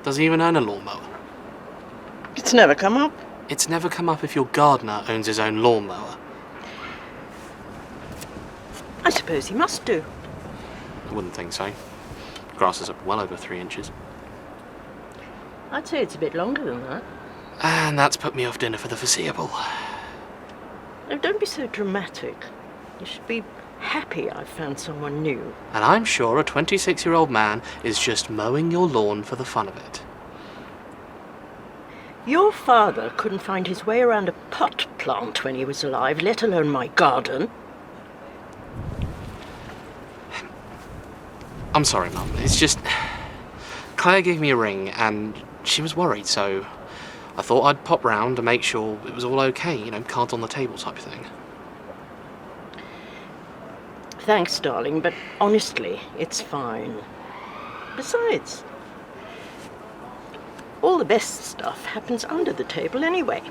Does he even own a lawnmower? It's never come up. It's never come up if your gardener owns his own lawnmower. I suppose he must do. I wouldn't think so. Grass is up well over 3 inches. I'd say it's a bit longer than that. And that's put me off dinner for the foreseeable. Now, don't be so dramatic. You should be happy I've found someone new. And I'm sure a 26-year-old man is just mowing your lawn for the fun of it. Your father couldn't find his way around a pot plant when he was alive, let alone my garden. I'm sorry, Mum. It's just... Claire gave me a ring and she was worried, so I thought I'd pop round to make sure it was all okay, you know, cards on the table type of thing. Thanks, darling, but honestly, it's fine. Besides, all the best stuff happens under the table anyway.